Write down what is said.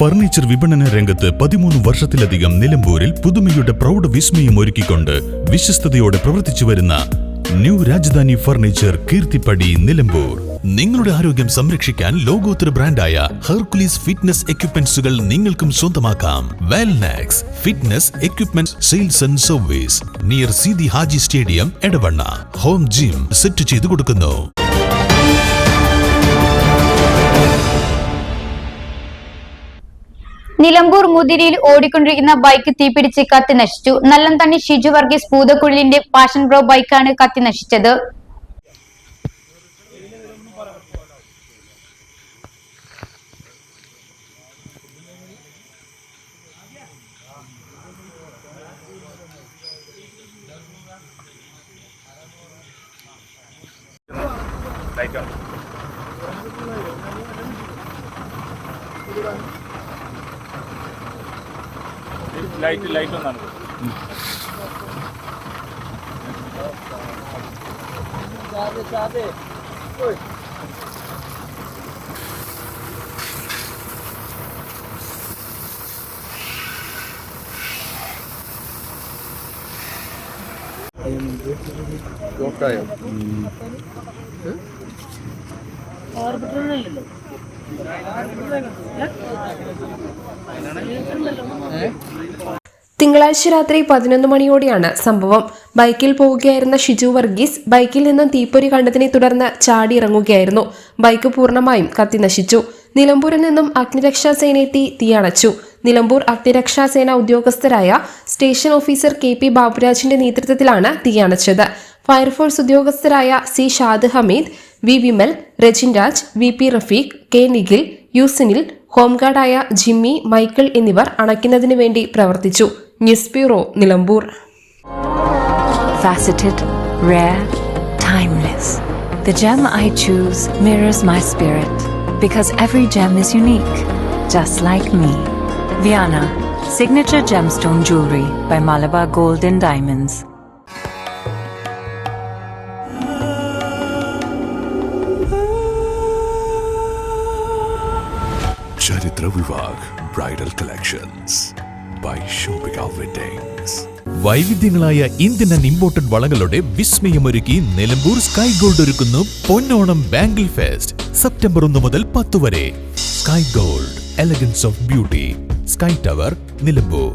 Furniture വിപണന രംഗത്ത് 13 വർഷത്തിലധികം നിലമ്പൂരിൽ പുതുമയുടെ പ്രൗഢ വിസ്മയം ഒരുക്കിക്കൊണ്ട് വിശ്വസ്തയോടെ പ്രവർത്തിച്ചു വരുന്ന ന്യൂ രാജധാനി ഫർണിച്ചർ കീർത്തിപ്പടി നിലമ്പൂർ. നിങ്ങളുടെ ആരോഗ്യം സംരക്ഷിക്കാൻ ലോകോത്തര ബ്രാൻഡായ ഹെർക്കുലീസ് ഫിറ്റ്നസ് എക്യുപ്മെന്റ്സുകൾ നിങ്ങൾക്കും സ്വന്തമാക്കാം. Wellnex fitness equipment sales and service near Seethi Haji stadium, Edavanna. Home gym set ചെയ്തു കൊടുക്കുന്നു. നിലമ്പൂർ മുതിരിയിൽ ഓടിക്കൊണ്ടിരിക്കുന്ന ബൈക്ക് തീപിടിച്ച് കത്തി നശിച്ചു. നല്ലംതണ്ണി ഷിജു വർഗീസ് പൂതക്കുള്ളിന്റെ പാഷൻ ബ്രോ ബൈക്കാണ് കത്തി നശിച്ചത്. ലൈറ്റ് ഒന്നാണ്. തിങ്കളാഴ്ച രാത്രി 11 മണിയോടെയാണ് സംഭവം. ബൈക്കിൽ പോവുകയായിരുന്ന ഷിജു വർഗീസ് ബൈക്കിൽ നിന്നും തീപ്പൊരി കണ്ടതിനെ തുടർന്ന് ചാടിയിറങ്ങുകയായിരുന്നു. ബൈക്ക് പൂർണ്ണമായും കത്തി നശിച്ചു. നിലമ്പൂരിൽ നിന്നും അഗ്നിരക്ഷാസേന എത്തി തീയണച്ചു. നിലമ്പൂർ അഗ്നിരക്ഷാസേന ഉദ്യോഗസ്ഥരായ സ്റ്റേഷൻ ഓഫീസർ KP ബാബുരാജിന്റെ നേതൃത്വത്തിലാണ് തീയണച്ചത്. ഫയർഫോഴ്സ് ഉദ്യോഗസ്ഥരായ C Shad Hameed, V Vimal, Rajin Raj, VP Rafeeq, K Nikhil, യുസിനിൽ, ഹോംഗാർഡായ ജിമ്മി, മൈക്കിൾ എന്നിവർ അണയ്ക്കുന്നതിനു വേണ്ടി പ്രവർത്തിച്ചു. News bureau, Nilambur. Faceted, rare, timeless. The gem I choose mirrors my spirit because every gem is unique, just like me. Viana, signature gemstone jewelry by Malabar Gold and Diamonds. Charitra Vivag Bridal Collections by Shobhika Weddings. വൈവിധ്യങ്ങളായ Indian and imported വളകളുടെ വിസ്മയമൊരുക്കി Nilambur sky gold ഒരുക്കുന്നു Ponnonam bangle fest. September 1 മുതൽ 10 വരെ. Sky gold, elegance of beauty, sky tower, Nilambur.